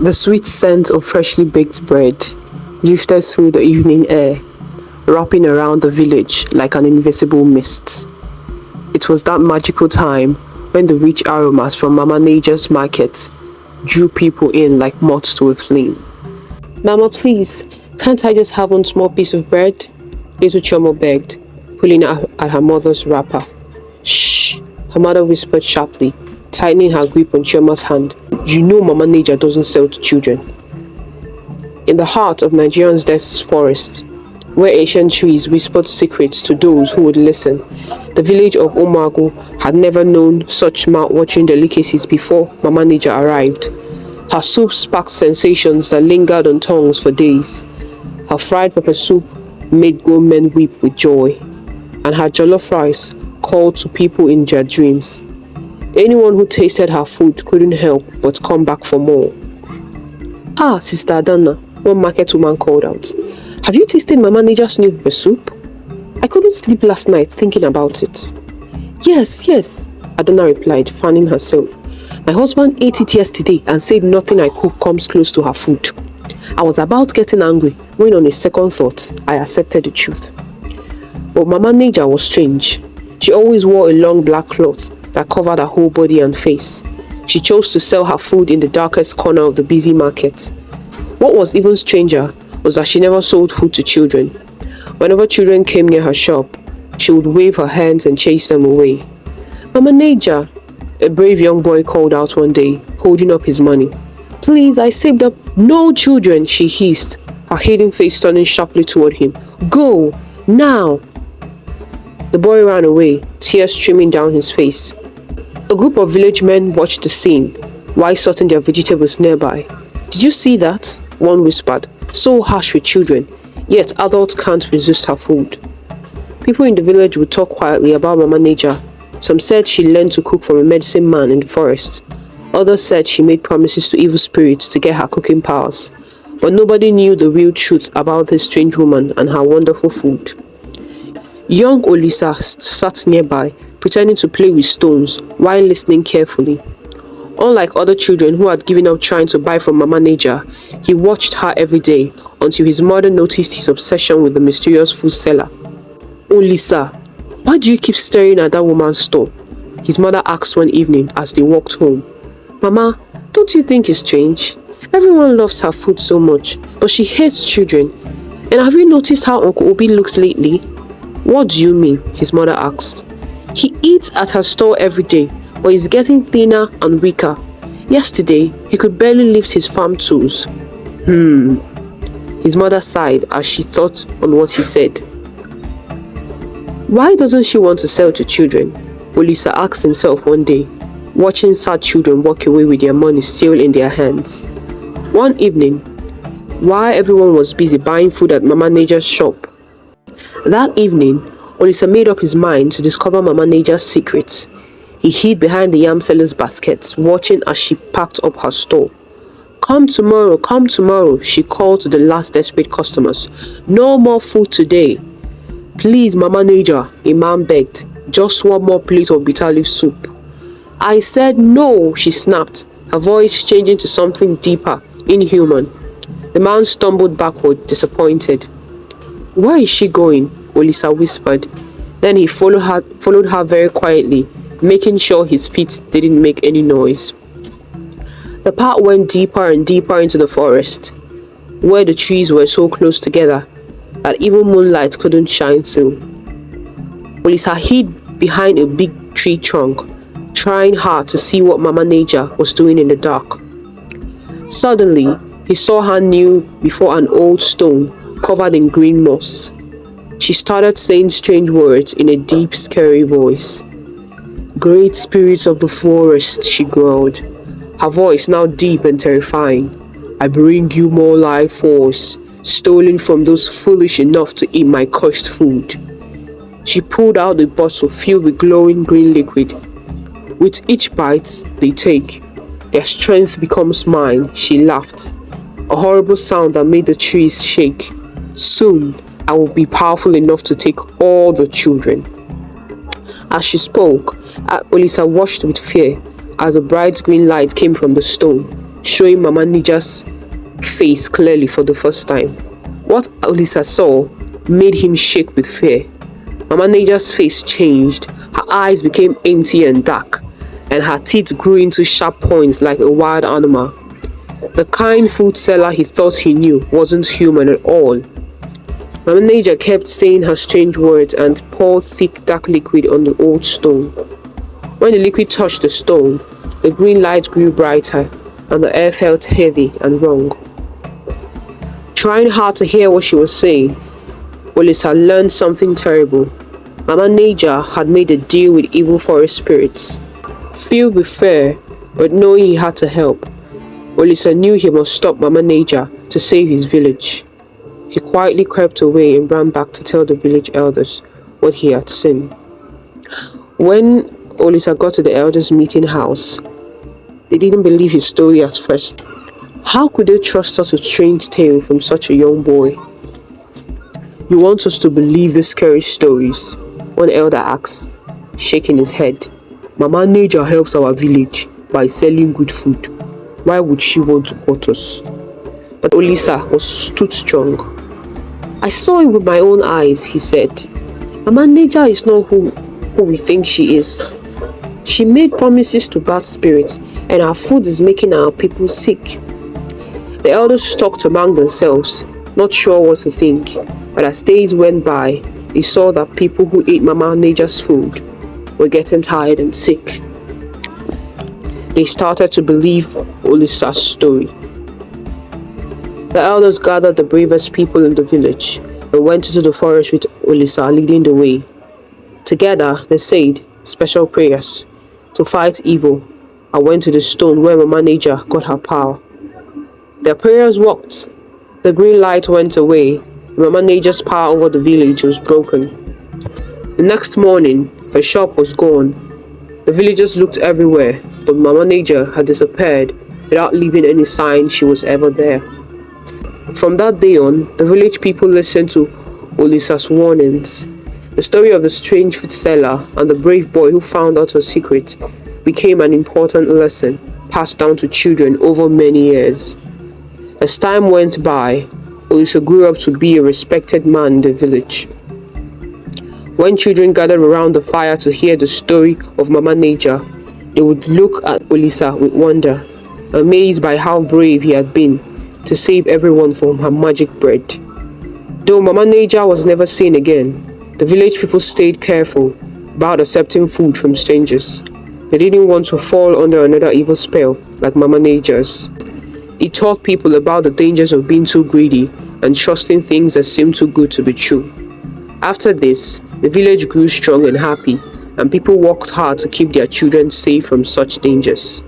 The sweet scent of freshly baked bread drifted through the evening air, wrapping around the village like an invisible mist. It was that magical time when the rich aromas from Mama Nature's market drew people in like moths to a flame. "Mama, please, can't I just have one small piece of bread?" Little Chomo begged, pulling at her mother's wrapper. "Shh," her mother whispered sharply, tightening her grip on Choma's hand. "You know Mama Nature doesn't sell to children." In the heart of Nigeria's dense forest, where ancient trees whispered secrets to those who would listen, the village of Omago had never known such mouth-watering delicacies before Mama Nature arrived. Her soup sparked sensations that lingered on tongues for days. Her fried pepper soup made grown men weep with joy, and her jollof rice called to people in their dreams. Anyone who tasted her food couldn't help but come back for more. "Ah, Sister Adana," one market woman called out, "have you tasted Mama Nature's new pepper soup? I couldn't sleep last night thinking about it." Yes, Adana replied, fanning herself. "My husband ate it yesterday and said nothing I cook comes close to her food." I was about getting angry when on a second thought, I accepted the truth. But Mama Nature was strange. She always wore a long black cloth that covered her whole body and face. She chose to sell her food in the darkest corner of the busy market. What was even stranger was that she never sold food to children. Whenever children came near her shop, she would wave her hands and chase them away. "Mama Nature," a brave young boy called out one day, holding up his money. "Please, I saved up." "No children," she hissed, her hidden face turning sharply toward him. "Go, now!" The boy ran away, tears streaming down his face. A group of village men watched the scene while sorting their vegetables nearby. "Did you see that?" one whispered. "So harsh with children, yet adults can't resist her food." People in the village would talk quietly about Mama Nature. Some said she learned to cook from a medicine man in the forest. Others said she made promises to evil spirits to get her cooking powers. But nobody knew the real truth about this strange woman and her wonderful food. Young Olisa sat nearby, pretending to play with stones while listening carefully. Unlike other children who had given up trying to buy from Mama Nature, he watched her every day until his mother noticed his obsession with the mysterious food seller. "Olisa, why do you keep staring at that woman's store?" his mother asked one evening as they walked home. "Mama, don't you think it's strange? Everyone loves her food so much, but she hates children. And have you noticed how Uncle Obi looks lately?" "What do you mean?" his mother asked. "He eats at her store every day, but he's getting thinner and weaker. Yesterday, he could barely lift his farm tools." His mother sighed as she thought on what he said. Why doesn't she want to sell to children? Olisa asked himself one day, watching sad children walk away with their money still in their hands. One evening, while everyone was busy buying food at Mama Nature's shop, Olisa made up his mind to discover Mama Nature's secrets. He hid behind the yam seller's baskets, watching as she packed up her store. Come tomorrow, she called to the last desperate customers. "No more food today." "Please, Mama Nature," a man begged, "just one more plate of bitter leaf soup." "I said no," she snapped, her voice changing to something deeper, inhuman. The man stumbled backward, disappointed. "Where is she going?" Olisa whispered. Then he followed her very quietly, making sure his feet didn't make any noise. The path went deeper and deeper into the forest, where the trees were so close together that even moonlight couldn't shine through. Olisa hid behind a big tree trunk, trying hard to see what Mama Nature was doing in the dark. Suddenly, he saw her kneel before an old stone covered in green moss. She started saying strange words in a deep, scary voice. "Great spirits of the forest," she growled, her voice now deep and terrifying. "I bring you more life force, stolen from those foolish enough to eat my cursed food." She pulled out a bottle filled with glowing green liquid. "With each bite they take, their strength becomes mine," she laughed, a horrible sound that made the trees shake. "Soon, I will be powerful enough to take all the children." As she spoke, Olisa watched with fear as a bright green light came from the stone. showing Mama Nija's face clearly for the first time. What Olisa saw made him shake with fear. Mama Nija's face changed. Her eyes became empty and dark, and her teeth grew into sharp points like a wild animal. The kind food seller he thought he knew wasn't human at all. Mama Nija kept saying her strange words and poured thick dark liquid on the old stone. When the liquid touched the stone, the green light grew brighter and the air felt heavy and wrong. Trying hard to hear what she was saying, Olisa learned something terrible. Mama Nija had made a deal with evil forest spirits. Filled with fear, but knowing he had to help, Olisa knew he must stop Mama Nija to save his village. He quietly crept away and ran back to tell the village elders what he had seen. When Olisa got to the elders' meeting house, they didn't believe his story at first. How could they trust us with strange tale from such a young boy? You want us to believe the scary stories? One elder asked, shaking his head. Mama Nija helps our village by selling good food. Why would she want to hurt us? But Olisa stood strong. I saw it with my own eyes, he said. Mama Nija is not who we think she is. She made promises to bad spirits, and our food is making our people sick. The elders talked among themselves, not sure what to think, but as days went by, they saw that people who ate Mama Nija's food were getting tired and sick. They started to believe Olisa's story. The elders gathered the bravest people in the village and went into the forest with Olisa leading the way. Together, they said special prayers to fight evil and went to the stone where Mama Nija got her power. Their prayers worked. The green light went away. Mama Nija's power over the village was broken. The next morning, her shop was gone. The villagers looked everywhere, but Mama Nija had disappeared without leaving any sign she was ever there. From that day on, the village people listened to Olisa's warnings. The story of the strange food seller and the brave boy who found out her secret became an important lesson passed down to children over many years. As time went by, Olisa grew up to be a respected man in the village. When children gathered around the fire to hear the story of Mama Nija, they would look at Olisa with wonder, amazed by how brave he had been to save everyone from her magic bread. Though Mama Nija was never seen again, the village people stayed careful about accepting food from strangers. They didn't want to fall under another evil spell like Mama Nija's. It taught people about the dangers of being too greedy and trusting things that seem too good to be true. After this, the village grew strong and happy, and people worked hard to keep their children safe from such dangers.